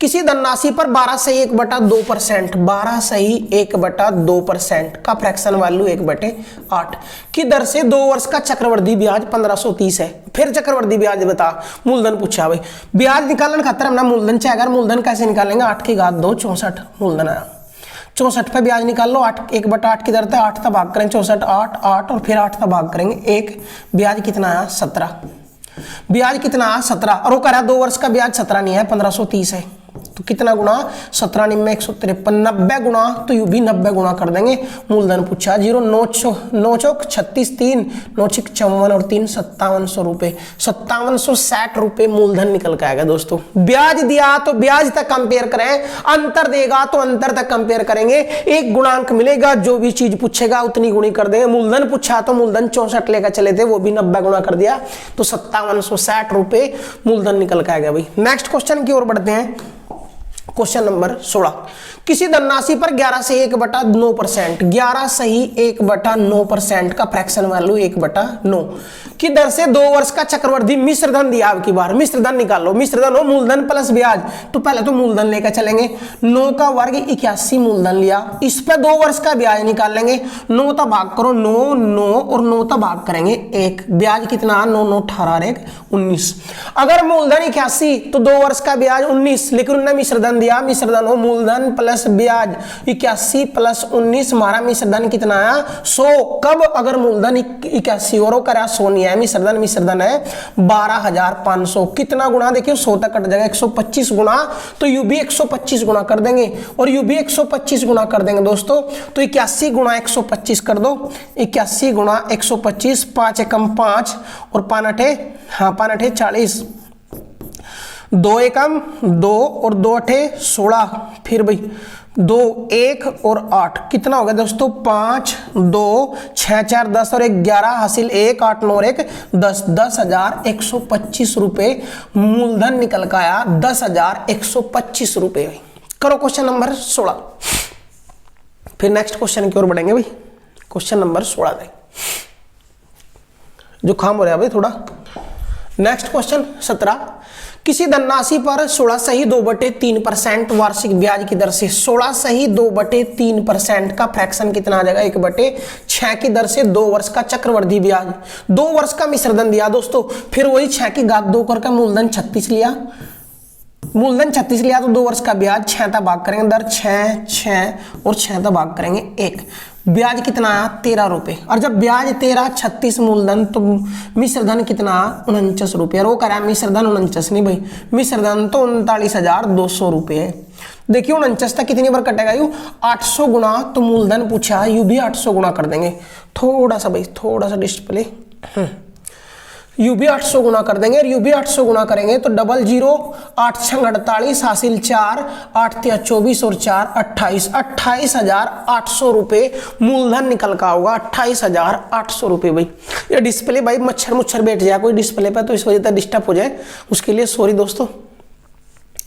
किसी धनराशि पर 12 सही 1/2%, 12 सही 1/2% का फ्रैक्शन वैल्यू 1/8 की दर से 2 वर्ष का चक्रवृद्धि ब्याज 1530 है। फिर चक्रवृद्धि ब्याज बता, मूलधन पूछा भाई। ब्याज निकालने खातर हमने मूलधन चाहिए, अगर मूलधन कैसे निकालेंगे 8 की घात 2 64 मूलधन आया। 64 पे ब्याज निकाल लो, 8 1/8 की दर 8 तक भाग करेंगे 64 8 8 और फिर 8 तक भाग करेंगे 1, ब्याज कितना आया 17। ब्याज कितना 17 और वो करा 2 वर्ष का ब्याज 17 नहीं है 1530 है, तो कितना गुना 17 निम्न 153, 90 गुना, तो यू भी 90 गुना कर देंगे। मूलधन पूछा 0 9 चौक 36 3 9 6 54 और 3 5700 रुपये, 5760 रुपये मूलधन निकल के आएगा दोस्तों। ब्याज दिया तो ब्याज तक कंपेयर करें, अंतर देगा तो अंतर तक कंपेयर करेंगे। एक गुणांक मिलेगा, जो भी चीज पूछेगा उतनी गुणी कर देंगे। मूलधन पूछा तो मूलधन 64 लेकर चले थे, वो भी 90 गुना कर दिया, तो 5760 रुपये मूलधन निकल के आएगा भाई। नेक्स्ट क्वेश्चन की ओर बढ़ते हैं। Question number 16। किसी धनराशि पर 11 से 1/9%, 11 सही 1/9% का फ्रैक्शन वैल्यू 1/9 की दर से 2 वर्ष का चक्रवृद्धि मिश्र धन दिया। अब की बार मिश्र धन निकालो। मिश्र धन हो मूलधन प्लस ब्याज, तो पहले तो मूलधन लेकर चलेंगे। 9 का वर्ग 81 मूलधन लिया, इस पे 2 वर्ष का ब्याज निकाल लेंगे। 9 तक भाग करो 9 9 और 9 तक भाग करेंगे 1, ब्याज कितना 9 9 18 1 19। अगर मूलधन 81 तो 2 वर्ष का ब्याज 19, लेकिन उन्होंने मिश्र धन दिया, मिश्र धन हो मूलधन प्लस ब्याज 81 प्लस 19, हमारा मिश्र धन कितना आया 100। कब? अगर मूलधन 81 और करा 100 नहीं है, मिश्र धन है 12,500। कितना गुणा देखिए 100 तक कट जाएगा, 125 गुणा, तो यू भी 125 गुणा कर देंगे और यू भी 125 गुणा कर देंगे दोस्तों। तो 81 गुणा 125 कर दो, 81 गुणा 125, 5 एकम 5 और 5 अठे 40, 2 एकम 2 और 2 अठे 16, फिर भाई 2 1 और 8 कितना हो गया दोस्तों 5 2 6 4 10 और 1 11 हासिल 1 8 9 और 1 10, 10,125 रुपए मूलधन निकल का आया, 10,125 रुपए। करो क्वेश्चन नंबर 16। फिर नेक्स्ट क्वेश्चन की ओर बढ़ेंगे भाई। क्वेश्चन नंबर 16 दें, जो खाम हो रहा है भाई थोड़ा। नेक्स्ट क्वेश्चन 17, किसी धनराशि पर 16 सही 2/3% वार्षिक ब्याज की दर से 16 सही 2/3% का फ्रैक्शन कितना आ जाएगा 1/6 की दर से 2 वर्ष का चक्रवृद्धि ब्याज, 2 वर्ष का मिश्रधन दिया दोस्तों, फिर वही 6 की घात 2 करके मूलधन 36 लिया, मूलधन 36 लिया तो 2 वर्ष का ब्याज 6 तक भाग करेंगे, दर 6 और 6 तक भाग करेंगे 1, ब्याज कितना आया 13 रुपए। और जब ब्याज 13 36 मूलधन तो मिश्रधन कितना 49 रुपये। और वो कह रहा है मिश्रधन 49 नहीं भाई, मिश्रधन तो 39,200 रुपये है। देखिए 49 तक कितनी बार कटेगा यू 800 गुणा, तो मूलधन पूछा यू भी 800 गुणा कर देंगे। थोड़ा सा डिस्प्ले यू भी 800 गुणा कर देंगे और यू भी 800 गुणा करेंगे तो 00 8 6 48 हासिल 4 8 3 24 और 4 28, 28,800 रुपये मूलधन निकल का होगा, 28,800 रुपये भाई। ये डिस्प्ले भाई मच्छर बैठ जाए कोई डिस्प्ले पे तो इस वजह से डिस्टर्ब हो जाए, उसके लिए सॉरी दोस्तों।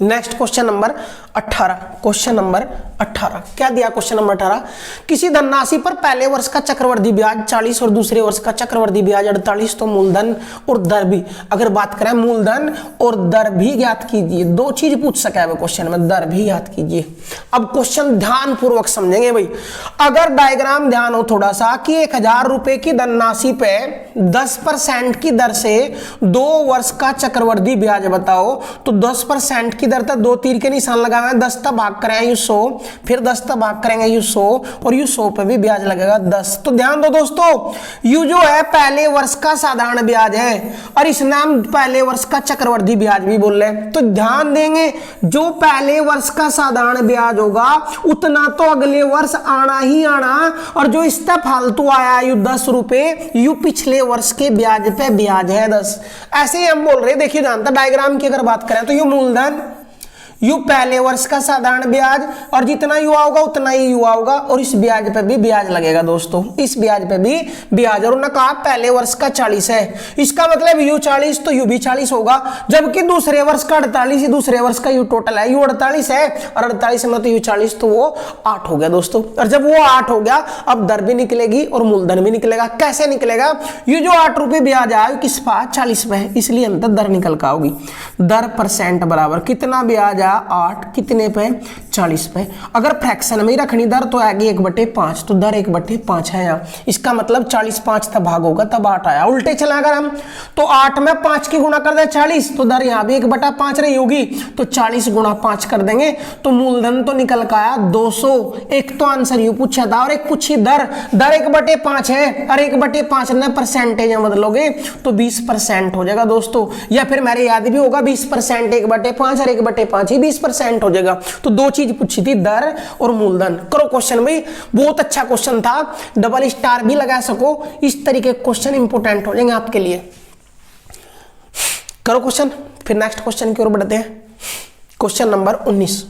Next question number 18, question number 18 क्या दिया क्वेश्चन नंबर 18, किसी धनराशि पर पहले वर्ष का चक्रवृद्धि ब्याज 40 और दूसरे वर्ष का चक्रवृद्धि ब्याज 48, तो मूलधन और दर भी, अगर बात करें मूलधन और दर भी ज्ञात कीजिए, 2 चीज पूछ सका है क्वेश्चन में, दर भी ज्ञात कीजिए। अब क्वेश्चन ध्यान पूर्वक समझेंगे भाई। अगर डायग्राम ध्यान हो थोड़ा सा कि 1,000 रुपए की धनराशि पे 10% की दर से 2 वर्ष का चक्रवृद्धि ब्याज बताओ, तो 10% की दर तक 2 तीर के निशान लगाए हैं, 10 तक भाग करेंगे यू 100, फिर 10 तक भाग करेंगे यू 100 और यू 100 पे भी ब्याज लगेगा 10। तो ध्यान दो दोस्तों, यू जो है पहले वर्ष का साधारण ब्याज है और इस नाम पहले वर्ष का चक्रवृद्धि ब्याज भी बोल रहे हैं। तो ध्यान देंगे जो पहले वर्ष का साधारण ब्याज होगा उतना तो अगले वर्ष आना ही आना, और जो इस तक फालतू आया यू 10 रुपए यू पिछले वर्ष के ब्याज पे ब्याज है 10। ऐसे ही हम बोल रहे हैं, देखिए जानता डायग्राम की अगर बात करें तो यू मूलधन, यू पहले वर्ष का साधारण ब्याज और जितना यू आओगा उतना ही यू आओगा, और इस ब्याज पे भी ब्याज लगेगा दोस्तों, इस ब्याज पे भी ब्याज। और उन्होंने कहा पहले वर्ष का 40 है, इसका मतलब यू 40 तो यू भी 40 होगा, जबकि दूसरे वर्ष का 48 ही दूसरे वर्ष का यू टोटल है, यू 48 है और 48 में तो यू 40 तो वो 8 हो गया दोस्तों। और जब वो 8 हो गया अब दर भी निकलेगी और मूलधन भी निकलेगा। कैसे निकलेगा, यू जो 8 रुपये ब्याज आया किस पास 40 पे है, इसलिए अंतर दर निकल का होगी। दर परसेंट बराबर कितना ब्याज 8 कितने पे 40 पे। अगर फ्रैक्शन में ही रखनी दर तो आएगी 1/5, तो दर 1/5 है यहाँ, इसका मतलब 40 5 तब भाग होगा तब 8 आया। उल्टे चला अगर हम तो 8 में 5 की गुणा कर दे 40, तो दर यहाँ भी 1/5 रही होगी, तो 40 गुणा 5 कर देंगे तो मूलधन तो निकल का आया 200। एक तो आंसर यू पूछा था और एक पूछी दर 1/5 है और 1/5 ने परसेंटेज में बदलोगे तो 20% हो जाएगा दोस्तों, या फिर मेरे याद भी होगा 20% 1/5 और 1/5 ही 20% हो जाएगा। तो 2 चीज पूछी थी, दर और मूलधन। करो क्वेश्चन भाई, बहुत अच्छा क्वेश्चन था, डबल स्टार भी लगा सको, इस तरीके क्वेश्चन इंपोर्टेंट हो जाएंगे आपके लिए। करो क्वेश्चन, फिर नेक्स्ट क्वेश्चन की ओर बढ़ते हैं। क्वेश्चन नंबर 19,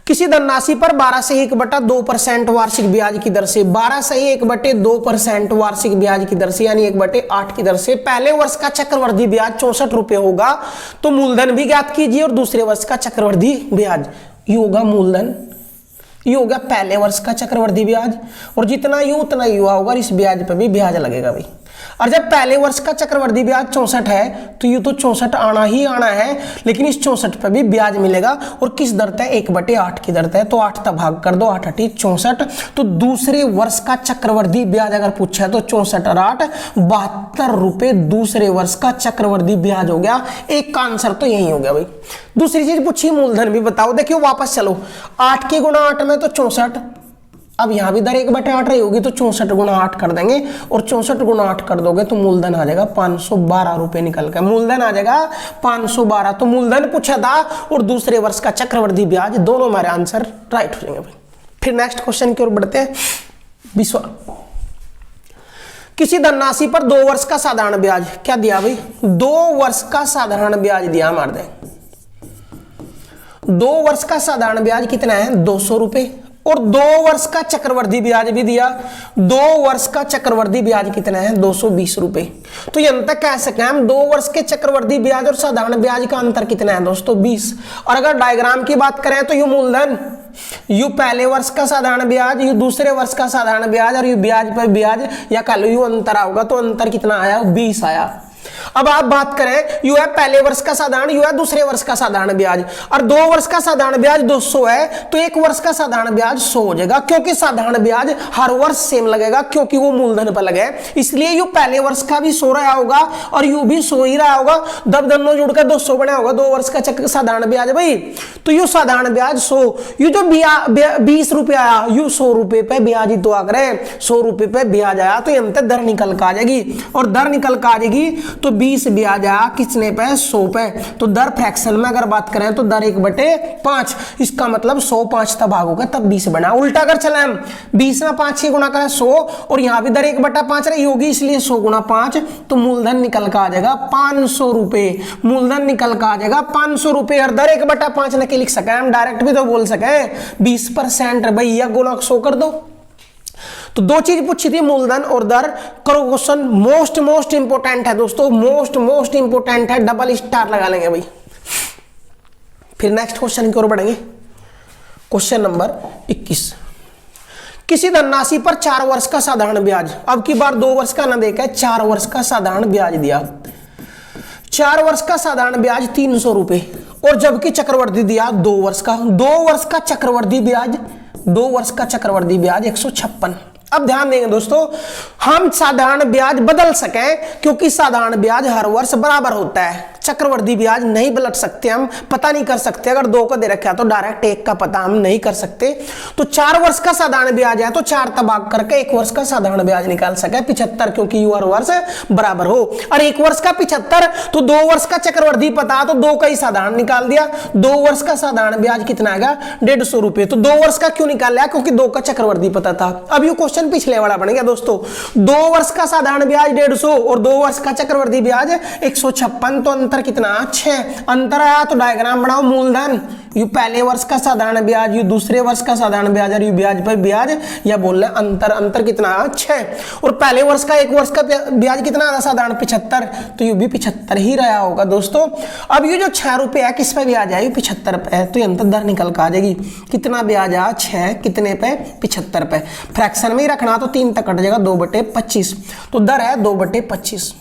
किसी धनराशि पर 12 से 1/2% वार्षिक ब्याज की दर से 12 से 1/2% वार्षिक ब्याज की दर से यानी 1/8 की दर से पहले वर्ष का चक्रवृद्धि ब्याज 64 रुपये होगा, तो मूलधन भी ज्ञात कीजिए और दूसरे वर्ष का चक्रवृद्धि ब्याज। ये होगा मूलधन, ये होगा पहले वर्ष का चक्रवृद्धि ब्याज और जितना यू उतना यू होगा और इस ब्याज पर भी ब्याज लगेगा भाई। और जब पहले वर्ष का चक्रवृद्धि ब्याज 64 है तो ये तो 64 आना ही आना है, लेकिन इस 64 पे भी ब्याज मिलेगा और किस दर है, 1/8 की दर है। तो 8 तक भाग कर दो, 8 8 64। तो दूसरे वर्ष का चक्रवृद्धि ब्याज अगर पूछा है तो 64 और 8 72 रुपए दूसरे वर्ष का चक्रवृद्धि ब्याज हो गया। एक का आंसर तो यही हो गया भाई। दूसरी चीज पूछी मूलधन भी बताओ। देखियो वापस चलो, 8 के गुणा 8 में तो 64, अब यहां भी दर 1/8 रही होगी तो 64 गुणा 8 कर देंगे और 64 गुणा 8 कर दोगे तो मूलधन आ जाएगा 512 रुपए निकल कर, मूलधन आ जाएगा 512। तो मूलधन पूछा था और दूसरे वर्ष का चक्रवृद्धि ब्याज, दोनों हमारे आंसर राइट हो जाएंगे भाई। फिर नेक्स्ट क्वेश्चन की ओर बढ़ते हैं। 20वां, किसी धनराशि पर 2 वर्ष का साधारण ब्याज क्या दिया भाई, 2 वर्ष का साधारण ब्याज दिया, मार दें 2 वर्ष का साधारण ब्याज कितना है 200 रुपए और 2 वर्ष का चक्रवृद्धि ब्याज भी दिया। 2 वर्ष का चक्रवृद्धि ब्याज कितना है 220 रुपए। तो यहां तक कह सके हम 2 वर्ष के चक्रवृद्धि ब्याज और साधारण ब्याज का अंतर कितना है दोस्तों 20। और अगर डायग्राम की बात करें तो यू मूलधन, यू पहले वर्ष का साधारण ब्याज, यू दूसरे वर्ष का साधारण ब्याज और यू ब्याज पर ब्याज या कह लो यू अंतर होगा। तो अंतर कितना आया 20 आया। अब आप बात करें यू है पहले वर्ष का साधारण, यू है दूसरे वर्ष का साधारण ब्याज और 2 वर्ष का साधारण ब्याज 200 है तो 1 वर्ष का साधारण ब्याज 100 हो जाएगा, क्योंकि साधारण ब्याज हर वर्ष सेम लगेगा क्योंकि वो मूलधन पर लगे। इसलिए यू पहले वर्ष का भी 100 रहा होगा और यू भी 100 ही रहा होगा, दब दोनों जुड़कर 200 बना होगा 2 वर्ष का साधारण ब्याज भाई। तो यू साधारण ब्याज 100, यू जो 20 रुपए आया यू 100 रुपए पे ब्याज ही तो आ गए, 100 रुपए पे ब्याज आया तो यहां दर निकल कर आ जाएगी और दर निकल कर आ जाएगी तो 20 ब्याज आया किसने पे 100 पे। तो दर फ्रैक्शन में अगर बात करें तो दर 1/5, इसका मतलब 100 5 तक भाग होगा तब 20 बना। उल्टा कर चले हम 20 में 5 की गुणा करें 100 और यहां भी दर 1/5 रही होगी इसलिए 100 गुणा 5 तो मूलधन निकल कर आ जाएगा 500 रुपए। मूलधन निकल कर आ जाएगा 500 रुपए और दर 1/5 न के लिख सके हम, डायरेक्ट भी तो बोल सके 20% भैया गुणा 100 कर दो। तो 2 चीज पूछी थी, मूलधन और दर। करो क्वेश्चन, मोस्ट इंपोर्टेंट है दोस्तों, मोस्ट इंपोर्टेंट है, डबल स्टार लगा लेंगे भाई। फिर नेक्स्ट क्वेश्चन की ओर बढ़ेंगे। क्वेश्चन नंबर 21, किसी धनराशि पर 4 वर्ष का साधारण ब्याज, अब की बार 2 वर्ष का ना देकर 4 वर्ष का साधारण ब्याज दिया। 4 वर्ष का साधारण ब्याज 300 रुपए और जबकि चक्रवृद्धि दिया 2 वर्ष का। 2 वर्ष का चक्रवृद्धि ब्याज 2 वर्ष का चक्रवृद्धि ब्याज 156। अब ध्यान देंगे दोस्तों, हम साधारण ब्याज बदल सकें क्योंकि साधारण ब्याज हर वर्ष बराबर होता है, चक्रवृद्धि ब्याज नहीं बदल सकते, हम पता नहीं कर सकते। अगर 2 का दे रखा तो डायरेक्ट 1 का पता हम नहीं कर सकते। तो 4 वर्ष का साधारण ब्याज है तो 4 तक भाग करके 1 वर्ष का साधारण ब्याज निकाल सके 75, क्योंकि यू हर वर्ष बराबर हो। और 1 वर्ष का 75 तो 2 वर्ष का चक्रवृद्धि पता तो 2 का ही साधारण निकाल दिया। 2 वर्ष का साधारण ब्याज कितना आएगा 150 रुपए। तो 2 वर्ष का क्यों निकाल लिया, क्योंकि 2 का चक्रवृद्धि पता था। अब ये क्वेश्चन पिछले वाला बन गया दोस्तों, 2 वर्ष का साधारण ब्याज 150 और 2 वर्ष का चक्रवृद्धि ब्याज 156, तो अंतर कितना 6। अंतर आया तो डायग्राम बनाओ, मूलधन यू पहले वर्ष का साधारण ब्याज, यू दूसरे वर्ष का साधारण ब्याज और यू ब्याज पर ब्याज, या बोल रहे अंतर कितना 6। और पहले वर्ष का 1 वर्ष का ब्याज कितना था साधारण 75, तो यू भी 75 ही रहा होगा दोस्तों। अब ये जो 6 रुपए है किस पे ब्याज है 75 पे, तो अंतर दर निकल कर आ जाएगी। कितना ब्याज आ 6 कितने पे 75 पे। फ्रैक्शन में ही रखना तो 3 तक कट जाएगा 2/25, तो दर है 2/25।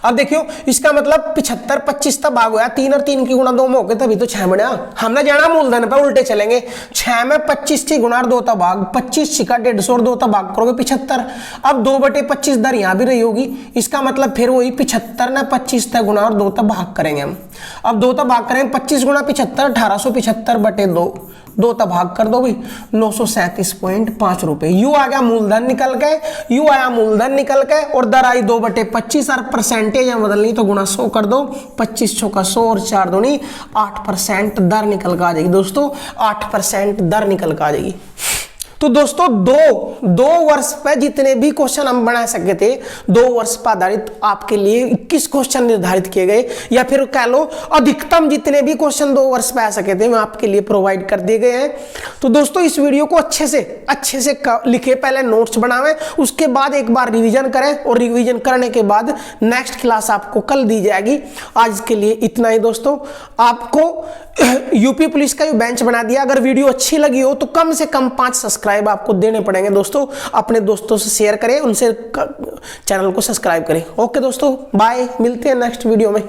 अब देखियो इसका मतलब 75 25 तक भाग हुआ, 3 और 3 की गुणा 2 में होके तभी तो 6 बना। हमने जाना मूलधन पे उल्टे चलेंगे, 6 में 25 की गुणा 2 तक भाग, 25 का 150 और 2 तक भाग करोगे 75। अब 2/25 दर यहाँ भी रही होगी, इसका मतलब फिर वही 75 ने 25 तक गुणा और 2 तक भाग करेंगे हम। अब 2 तक भाग करेंगे 25 गुणा 75 1875/2, 2 तक भाग कर दो भाई 937.5 रुपए। यू आ गया मूलधन निकल के, यू आया मूलधन निकल के और दर आई 2/25 और परसेंटेज में बदलनी तो गुणा 100 कर दो, 25 का 100 और 4 दूनी 8% दर निकल कर आ जाएगी दोस्तों, 8% दर निकल कर आ जाएगी। तो दोस्तों दो वर्ष पे जितने भी क्वेश्चन हम बना सके थे, 2 वर्ष पर आधारित आपके लिए 21 क्वेश्चन निर्धारित किए गए, या फिर कह लो अधिकतम जितने भी क्वेश्चन 2 वर्ष पे आ सके थे वो आपके लिए प्रोवाइड कर दिए गए हैं। तो दोस्तों इस वीडियो को अच्छे से लिखे, पहले नोट्स बनावें, उसके बाद एक बार रिवीजन करें और रिवीजन करने के बाद नेक्स्ट क्लास आपको कल दी जाएगी। आज के लिए इतना ही दोस्तों। आपको यूपी पुलिस का बेंच बना दिया, अगर वीडियो अच्छी लगी हो तो कम से कम 5 सब्सक्राइब आपको देने पड़ेंगे दोस्तों। अपने दोस्तों से शेयर करें, उनसे चैनल को सब्सक्राइब करें। ओके दोस्तों, बाय, मिलते हैं नेक्स्ट वीडियो में।